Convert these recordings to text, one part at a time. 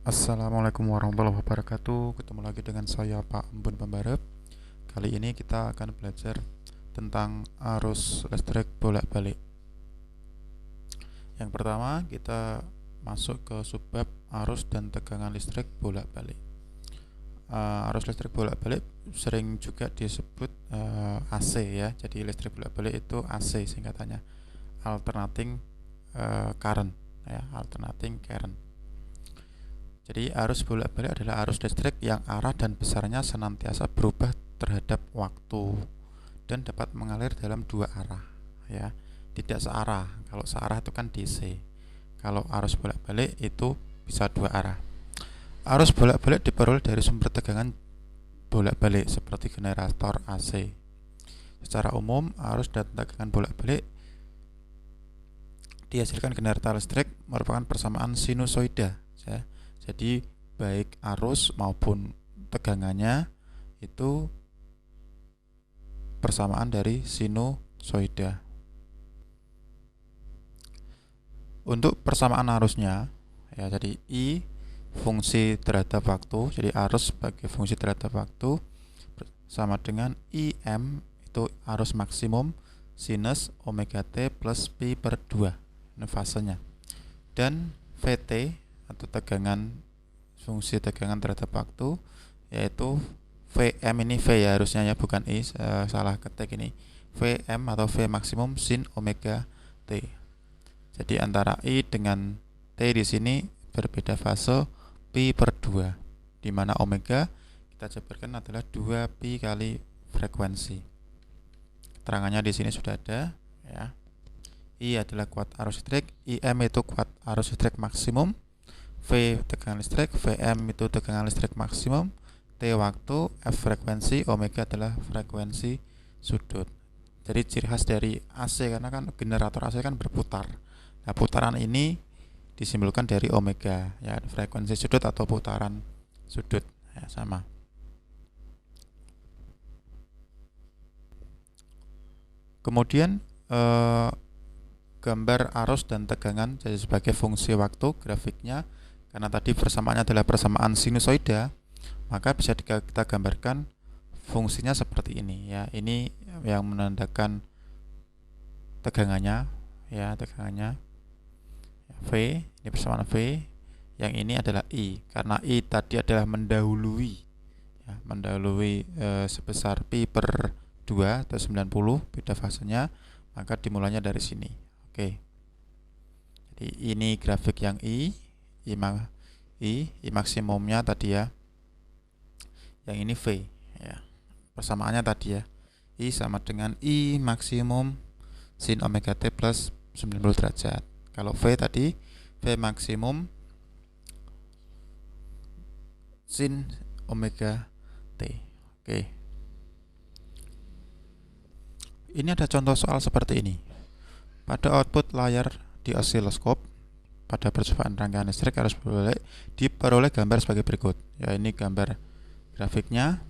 Assalamualaikum warahmatullahi wabarakatuh. Ketemu lagi dengan saya Pak Embun Pembarep. Kali ini kita akan belajar tentang arus listrik bolak-balik. Yang pertama, kita masuk ke subbab arus dan tegangan listrik bolak-balik. Arus listrik bolak-balik sering juga disebut AC ya. Jadi listrik bolak-balik itu AC singkatannya, alternating current ya, alternating current. Jadi arus bolak-balik adalah arus listrik yang arah dan besarnya senantiasa berubah terhadap waktu dan dapat mengalir dalam dua arah ya, tidak searah. Kalau searah itu kan DC. Kalau arus bolak-balik itu bisa dua arah. Arus bolak-balik diperoleh dari sumber tegangan bolak-balik seperti generator AC. Secara umum, arus dan tegangan bolak-balik dihasilkan generator listrik merupakan persamaan sinusoida ya. Jadi baik arus maupun tegangannya itu persamaan dari sinusoida. Untuk persamaan arusnya ya, jadi I fungsi terhadap waktu, jadi arus sebagai fungsi terhadap waktu sama dengan IM itu arus maksimum sinus omega T plus pi per 2, ini fasenya. Dan VT atau tegangan, fungsi tegangan terhadap waktu, yaitu VM, ini V ya harusnya ya, bukan I, salah ketik ini, VM atau V maksimum sin omega T. Jadi antara I dengan T di sini berbeda fase pi per 2, di mana omega kita jabarkan adalah 2 pi kali frekuensi. Keterangannya di sini sudah ada ya. I adalah kuat arus listrik, IM itu kuat arus listrik maksimum, V tegangan listrik, VM itu tegangan listrik maksimum, T waktu, F frekuensi, omega adalah frekuensi sudut. Jadi ciri khas dari AC, karena kan generator AC kan berputar. Nah, putaran ini disimbolkan dari omega ya, frekuensi sudut atau putaran sudut ya, sama. Kemudian gambar arus dan tegangan jadi sebagai fungsi waktu grafiknya, karena tadi persamaannya adalah persamaan sinusoida, maka bisa kita gambarkan fungsinya seperti ini ya. Ini yang menandakan tegangannya ya, tegangannya V, ini persamaan V. Yang ini adalah I, karena I tadi adalah mendahului ya, mendahului sebesar pi per 2 atau 90, beda fasenya, maka dimulainya dari sini. Oke. Jadi ini grafik yang I maksimumnya tadi ya. Yang ini V ya. Persamaannya tadi ya. I sama dengan I maksimum sin omega T plus 90 derajat. Kalau V tadi, V maksimum sin omega T. Oke. Ini ada contoh soal seperti ini. Pada output layar di osiloskop, pada percobaan rangkaian listrik arus bolak-balik diperoleh gambar sebagai berikut. Ya, ini gambar grafiknya.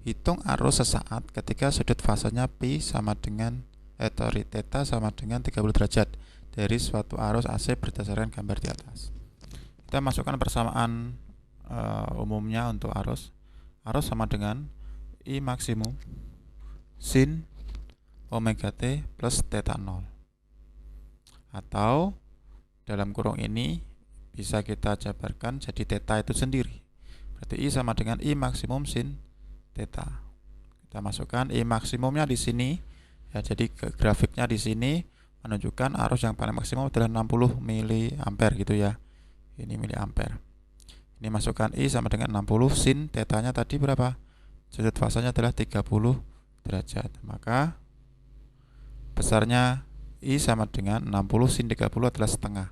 Hitung arus sesaat ketika sudut fasenya pi sama dengan theta sama dengan 30 derajat dari suatu arus AC berdasarkan gambar di atas. Kita masukkan persamaan umumnya untuk arus. Arus sama dengan I maksimum sin omega T plus theta 0. Atau dalam kurung ini bisa kita jabarkan jadi theta itu sendiri. Berarti I sama dengan I maksimum sin theta. Kita masukkan I maksimumnya di sini ya, jadi grafiknya di sini menunjukkan arus yang paling maksimum adalah 60 mA gitu ya. Ini miliampere. Ini masukkan I sama dengan 60 sin tetanya tadi berapa? Sudut fasanya adalah 30 derajat. Maka besarnya I sama dengan 60 sin 30 adalah setengah.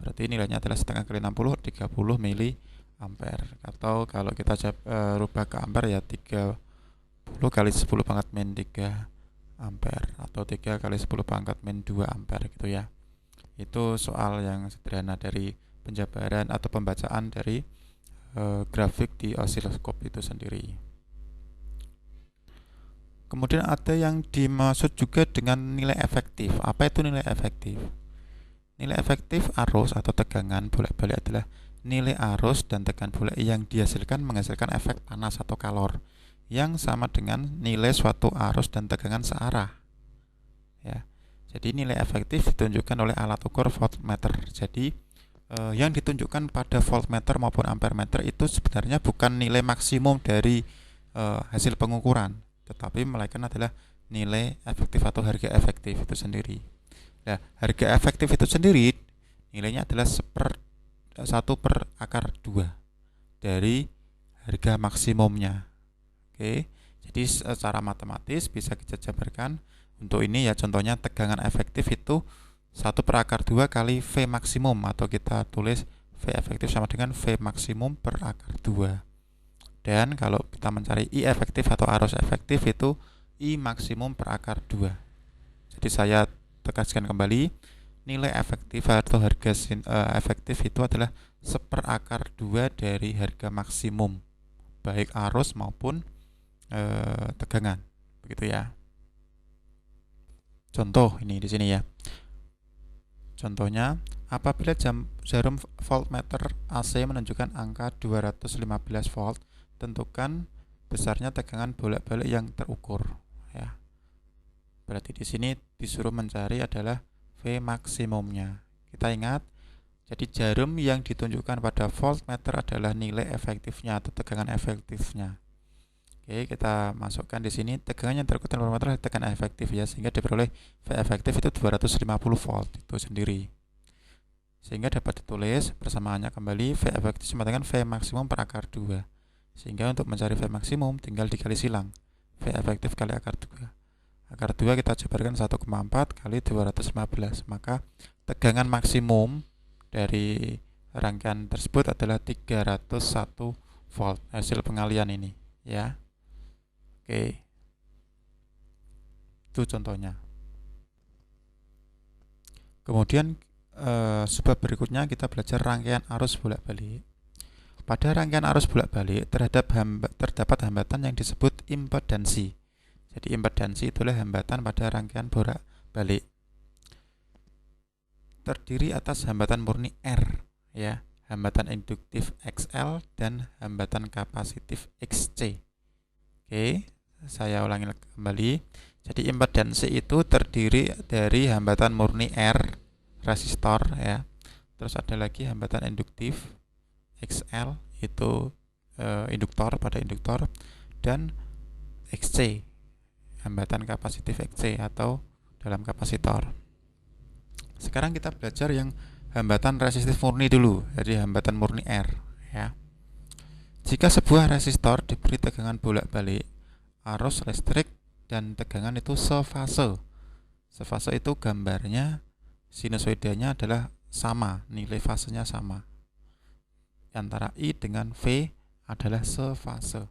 Berarti nilainya adalah setengah kali 60, 30 miliampere. Atau kalau kita rubah ke ampere ya, 30 kali 10 pangkat min 3 ampere, atau 3 kali 10 pangkat min 2 ampere gitu ya. Itu soal yang sederhana dari penjabaran atau pembacaan dari grafik di osiloskop itu sendiri. Kemudian ada yang dimaksud juga dengan nilai efektif. Apa itu nilai efektif? Nilai efektif arus atau tegangan bolak-balik adalah nilai arus dan tegangan bola yang menghasilkan efek panas atau kalor yang sama dengan nilai suatu arus dan tegangan searah. Ya. Jadi nilai efektif ditunjukkan oleh alat ukur voltmeter. Jadi yang ditunjukkan pada voltmeter maupun ampermeter itu sebenarnya bukan nilai maksimum dari hasil pengukuran, tetapi melainkan adalah nilai efektif atau harga efektif itu sendiri. Nah, harga efektif itu sendiri nilainya adalah 1/akar 2 dari harga maksimumnya. Oke, jadi secara matematis bisa kita jabarkan untuk ini ya, contohnya tegangan efektif itu 1/akar 2 kali V maksimum, atau kita tulis V efektif sama dengan V maksimum per akar 2. Dan kalau kita mencari I efektif atau arus efektif itu I maksimum per akar 2. Jadi saya tegaskan kembali, nilai efektif atau harga efektif itu adalah 1/akar 2 dari harga maksimum, baik arus maupun tegangan. Begitu ya. Contoh ini di sini ya. Contohnya, apabila jarum voltmeter AC menunjukkan angka 215 volt, tentukan besarnya tegangan bolak-balik yang terukur. Ya. Berarti di sini disuruh mencari adalah V maksimumnya. Kita ingat, jadi jarum yang ditunjukkan pada voltmeter adalah nilai efektifnya atau tegangan efektifnya. Oke, kita masukkan di sini tegangan yang terukur dalam voltmeter adalah tegangan efektif ya, sehingga diperoleh V efektif itu 250 volt itu sendiri. Sehingga dapat ditulis persamaannya kembali V efektif sama dengan V maksimum per akar 2. Sehingga untuk mencari V maksimum tinggal dikali silang. V efektif kali akar 2. Akar 2 kita jabarkan 1,4 kali 215. Maka tegangan maksimum dari rangkaian tersebut adalah 301 volt hasil pengalian ini ya. Oke, itu contohnya. Kemudian sebab berikutnya kita belajar rangkaian arus bolak-balik. Pada rangkaian arus bolak-balik terdapat hambatan yang disebut impedansi. Jadi impedansi itulah hambatan pada rangkaian bolak-balik. Terdiri atas hambatan murni R ya, hambatan induktif XL dan hambatan kapasitif XC. Oke, saya ulangi kembali. Jadi impedansi itu terdiri dari hambatan murni R, resistor ya. Terus ada lagi hambatan induktif XL, itu induktor pada induktor, dan XC, hambatan kapasitif XC atau dalam kapasitor. Sekarang kita belajar yang hambatan resistif murni dulu, jadi hambatan murni R ya. Jika sebuah resistor diberi tegangan bolak-balik, arus listrik dan tegangan itu sefase. Sefase itu gambarnya sinusoidanya adalah sama, nilai fasenya sama. Antara I dengan V adalah sefase.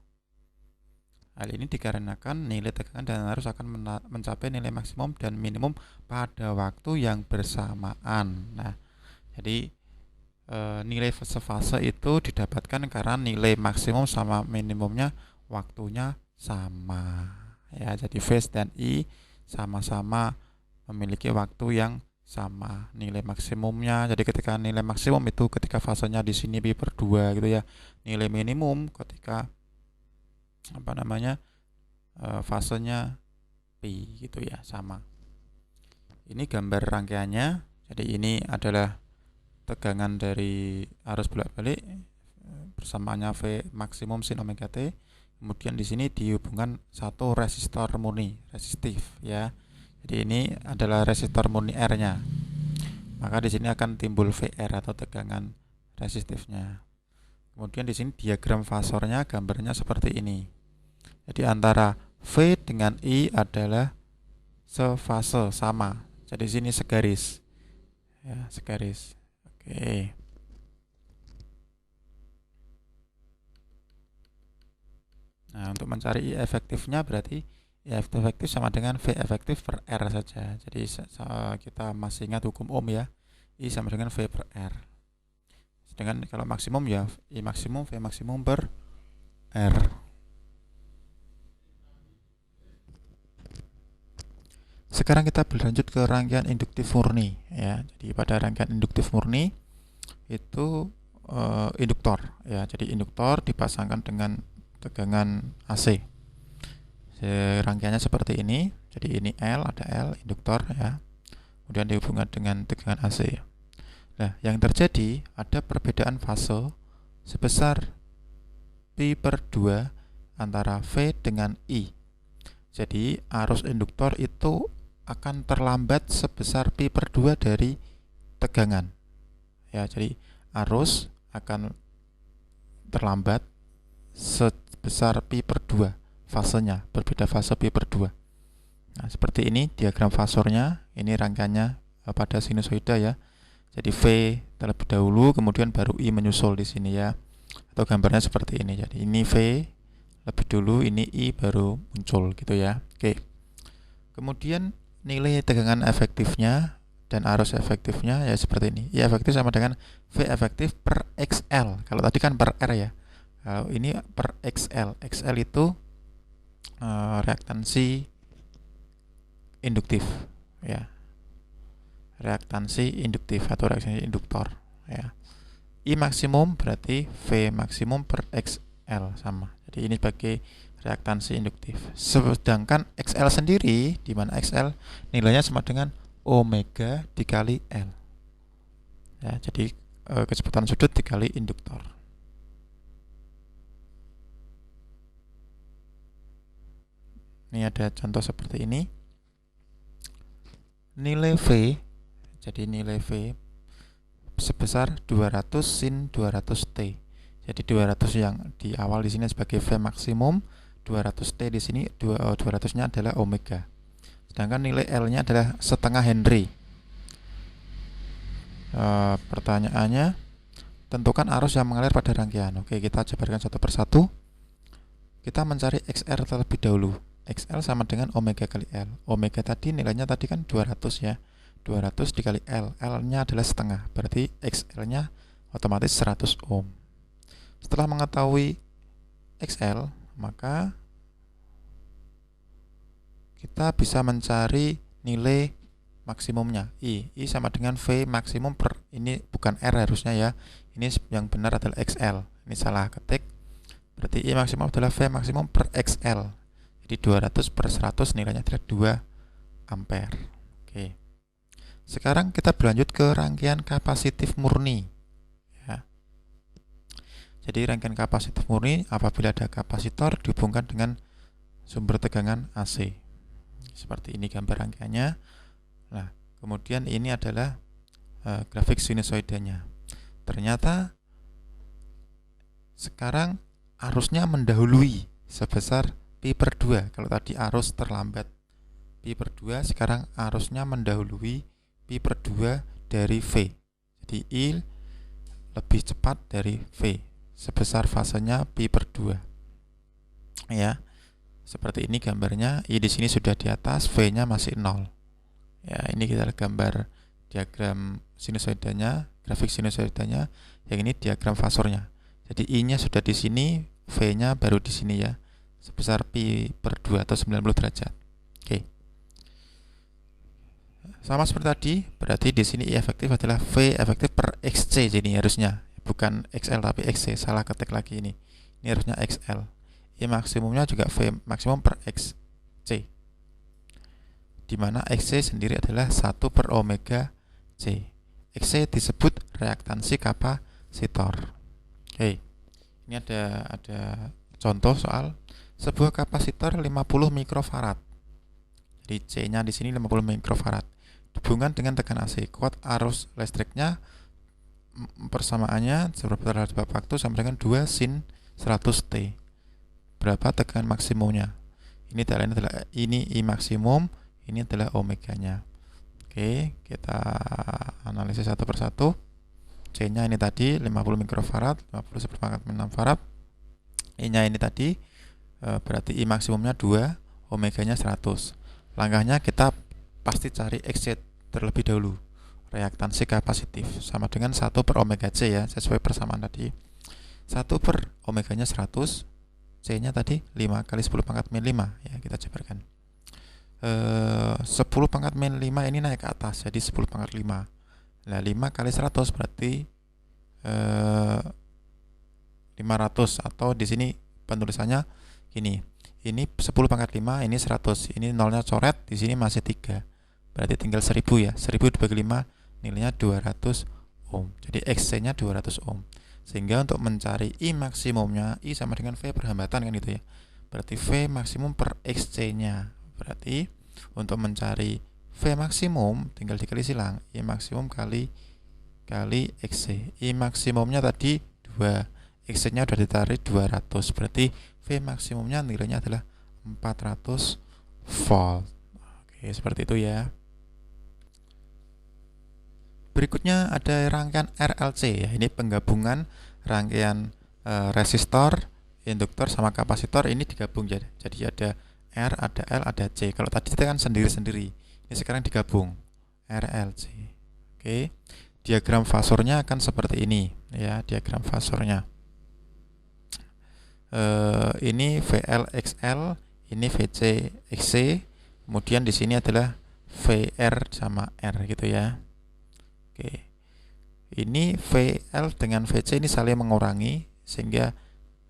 Hal ini dikarenakan nilai tegangan dan arus akan mencapai nilai maksimum dan minimum pada waktu yang bersamaan. Nah, jadi nilai sefase itu didapatkan karena nilai maksimum sama minimumnya waktunya sama. Ya, jadi phase dan I sama-sama memiliki waktu yang sama nilai maksimumnya. Jadi ketika nilai maksimum itu ketika fasenya di sini pi/2 gitu ya. Nilai minimum ketika fasenya pi gitu ya, sama. Ini gambar rangkaiannya. Jadi ini adalah tegangan dari arus bolak-balik, persamaannya V maksimum sin omega T. Kemudian di sini dihubungkan satu resistor murni, resistif ya. Jadi ini adalah resistor murni R-nya. Maka di sini akan timbul VR atau tegangan resistifnya. Kemudian di sini diagram fasornya, gambarnya seperti ini. Jadi antara V dengan I adalah sefase, sama. Jadi di sini segaris. Ya, segaris. Oke. Nah, untuk mencari I efektifnya berarti I efektif sama dengan V efektif per R saja. Jadi kita masih ingat hukum Ohm ya. I sama dengan V per R. Sedangkan kalau maksimum ya I maksimum V maksimum per R. Sekarang kita berlanjut ke rangkaian induktif murni ya. Jadi pada rangkaian induktif murni itu induktor ya. Jadi induktor dipasangkan dengan tegangan AC. Rangkaiannya seperti ini. Jadi ini L, ada L induktor ya. Kemudian dihubungkan dengan tegangan AC. Nah, yang terjadi ada perbedaan fase sebesar pi/2 antara V dengan I. Jadi arus induktor itu akan terlambat sebesar pi/2 dari tegangan. Ya, jadi arus akan terlambat sebesar pi/2 fasenya, berbeda fase pi/2. Nah, seperti ini diagram fasornya. Ini rangkaiannya pada sinusoida ya. Jadi V terlebih dahulu, kemudian baru I menyusul di sini ya. Atau gambarnya seperti ini. Jadi ini V lebih dulu, ini I baru muncul gitu ya. Oke. Kemudian nilai tegangan efektifnya dan arus efektifnya ya seperti ini. I efektif sama dengan V efektif per XL. Kalau tadi kan per R ya. Kalau ini per XL. XL itu reaktansi induktif ya. Reaktansi induktif atau reaktansi induktor ya. I maksimum berarti V maksimum per XL sama. Jadi ini sebagai reaktansi induktif. Sedangkan XL sendiri, di mana XL nilainya sama dengan omega dikali L. Ya, jadi kecepatan sudut dikali induktor. Ini ada contoh seperti ini. Nilai V, jadi nilai V sebesar 200 sin 200T. Jadi 200 yang di awal di sini sebagai V maksimum, 200T di sini 200-nya adalah omega. Sedangkan nilai L-nya adalah setengah Henry. Pertanyaannya, tentukan arus yang mengalir pada rangkaian. Oke, kita jabarkan satu persatu. Kita mencari XR terlebih dahulu. XL sama dengan omega kali L. Omega tadi nilainya tadi kan 200 ya. 200 dikali L. L-nya adalah setengah. Berarti XL-nya otomatis 100 ohm. Setelah mengetahui XL, maka kita bisa mencari nilai maksimumnya. I sama dengan V maksimum per, ini bukan R harusnya ya. Ini yang benar adalah XL. Ini salah ketik. Berarti I maksimum adalah V maksimum per XL. Jadi 200 per 100 nilainya adalah 2 ampere. Oke. Sekarang kita berlanjut ke rangkaian kapasitif murni. Ya. Jadi rangkaian kapasitif murni apabila ada kapasitor dihubungkan dengan sumber tegangan AC. Seperti ini gambar rangkaiannya. Nah, kemudian ini adalah grafik sinusoidanya. Ternyata sekarang arusnya mendahului sebesar pi/2. Kalau tadi arus terlambat pi/2, sekarang arusnya mendahului pi/2 dari V. Jadi I lebih cepat dari V sebesar fasenya pi/2. Ya. Seperti ini gambarnya. I di sini sudah di atas, V-nya masih 0. Ya, ini kita gambar diagram sinusoidanya, grafik sinusoidanya. Yang ini diagram fasornya. Jadi I-nya sudah di sini, V-nya baru di sini ya. Sebesar pi/2 atau 90 derajat. Oke. Sama seperti tadi, berarti di sini I efektif adalah V efektif per XC. Jadi harusnya bukan XL tapi XC. Salah ketik lagi ini. Ini harusnya XL. I maksimumnya juga V maksimum per XC. Di mana XC sendiri adalah 1 per omega C. XC disebut reaktansi kapasitor. Oke. Ini ada contoh soal sebuah kapasitor 50 mikrofarad. Jadi C-nya di sini 50 mikrofarad. Hubungan dengan tegangan AC, kuat arus listriknya persamaannya terhadap waktu sama dengan 2 sin 100T. Berapa tegangan maksimumnya? Ini adalah I maksimum, ini adalah omeganya. Oke, kita analisis satu persatu. C-nya ini tadi 50 mikrofarad, 50 1/6 farad. I-nya ini tadi berarti I maksimumnya 2, omeganya 100. Langkahnya kita pasti cari XC terlebih dahulu. Reaktansi kapasitif sama dengan 1 per omega C ya, sesuai persamaan tadi. 1 per omeganya 100, C-nya tadi 5 kali 10 pangkat min 5 ya, kita jabarkan. 10 pangkat min 5 ini naik ke atas, jadi 10 pangkat 5. Nah, 5 kali 100 berarti 500, atau di sini penulisannya gini. Ini 10 pangkat 5, ini 100. Ini nolnya coret, di sini masih 3. Berarti tinggal 1000 ya. 1000 dibagi 5 nilainya 200 ohm. Jadi XC-nya 200 ohm. Sehingga untuk mencari I maksimumnya, I sama dengan V perhambatan kan gitu ya. Berarti V maksimum per XC-nya. Berarti untuk mencari V maksimum tinggal dikali silang. I maksimum kali XC. I maksimumnya tadi 2. XC-nya sudah ditarik 200. Berarti V maksimumnya nilainya adalah 400 volt. Oke, seperti itu ya. Berikutnya ada rangkaian RLC ya. Ini penggabungan rangkaian resistor, induktor sama kapasitor ini digabung ya. Jadi ada R, ada L, ada C. Kalau tadi kita kan sendiri-sendiri. Ini sekarang digabung RLC. Oke. Diagram fasornya akan seperti ini ya, diagram fasornya. Ini VL/XL, ini VC/XC, kemudian di sini adalah VR sama R gitu ya. Oke. Ini VL dengan VC ini saling mengurangi sehingga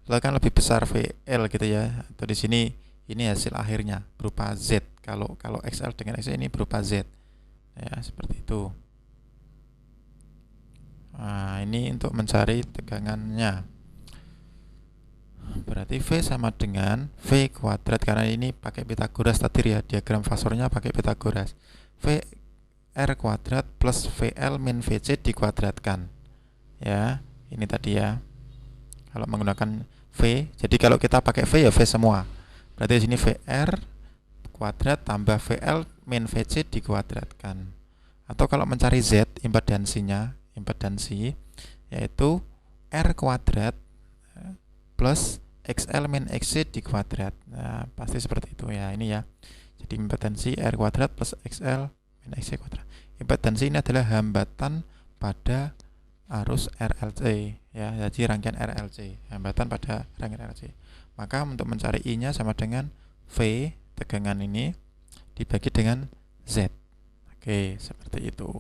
akan lebih besar VL gitu ya. Atau di sini ini hasil akhirnya berupa Z. Kalau XL dengan XC ini berupa Z. Ya, seperti itu. Nah, ini untuk mencari tegangannya. Berarti V sama dengan V kuadrat, karena ini pakai Pitagoras tadi ya, diagram fasornya pakai Pitagoras. V R kuadrat plus VL min VC dikuadratkan. Ya, ini tadi ya. Kalau menggunakan V, jadi kalau kita pakai V ya V semua. Berarti di sini VR kuadrat tambah VL min VC dikuadratkan. Atau kalau mencari Z, impedansi yaitu R kuadrat plus XL min XC dikuadrat. Nah, pasti seperti itu ya, ini ya. Jadi impedansi R kuadrat plus XL min XC kuadrat. Impedansi ini adalah hambatan pada arus RLC ya, jadi rangkaian RLC, hambatan pada rangkaian RLC. Maka untuk mencari I-nya sama dengan V, tegangan ini dibagi dengan Z. Oke, seperti itu.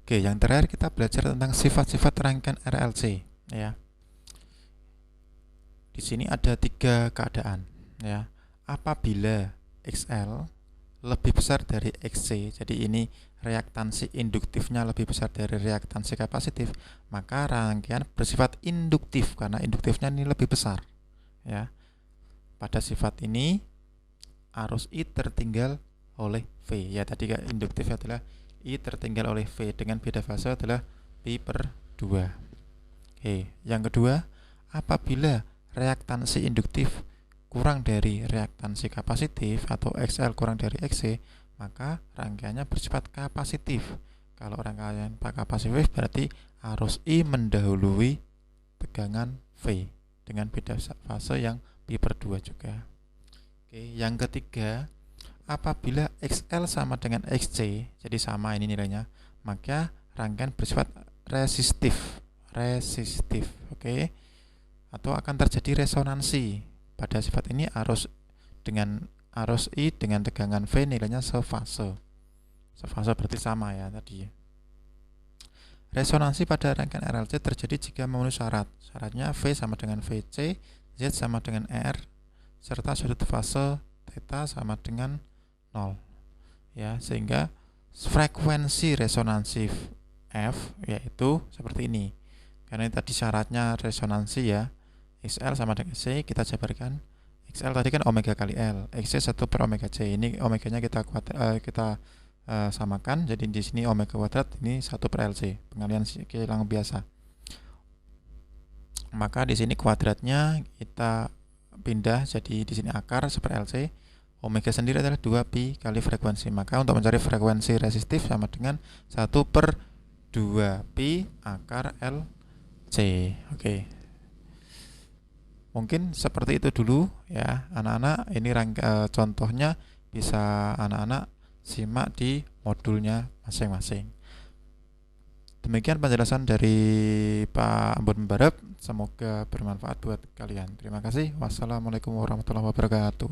Oke, yang terakhir kita belajar tentang sifat-sifat rangkaian RLC ya. Di sini ada 3 keadaan ya. Apabila XL lebih besar dari XC, jadi ini reaktansi induktifnya lebih besar dari reaktansi kapasitif, maka rangkaian bersifat induktif karena induktifnya ini lebih besar ya. Pada sifat ini arus I tertinggal oleh V ya, tadi induktif adalah I tertinggal oleh V dengan beda fase adalah Pi/2. Oke, yang kedua, apabila reaktansi induktif kurang dari reaktansi kapasitif atau XL kurang dari XC, maka rangkaiannya bersifat kapasitif. Kalau rangkaian kapasitif berarti arus I mendahului tegangan V dengan beda fase yang Pi/2 juga. Oke, yang ketiga, apabila XL sama dengan XC, jadi sama ini nilainya, maka rangkaian bersifat resistif. Oke. Atau akan terjadi resonansi. Pada sifat ini arus I dengan tegangan V nilainya sefase. Sefase berarti sama ya tadi. Resonansi pada rangkaian RLC terjadi jika memenuhi syarat. Syaratnya V sama dengan VC, Z sama dengan R, serta sudut fase theta sama dengan 0. Ya, sehingga frekuensi resonansi F yaitu seperti ini. Karena tadi syaratnya resonansi ya. XL sama dengan C, kita jabarkan. XL tadi kan omega kali L, XC 1 per omega C. Ini omeganya kita samakan, jadi di sini omega kuadrat, ini 1 per LC, pengalihan kilang biasa. Maka di sini kuadratnya kita pindah jadi di sini akar 1 per LC. Omega sendiri adalah 2 pi kali frekuensi. Maka untuk mencari frekuensi resistif sama dengan 1 per 2 pi akar LC. Oke. Mungkin seperti itu dulu ya anak-anak. Ini contohnya bisa anak-anak simak di modulnya masing-masing. Demikian penjelasan dari Pak Ambon Membarep. Semoga bermanfaat buat kalian. Terima kasih. Wassalamualaikum warahmatullahi wabarakatuh.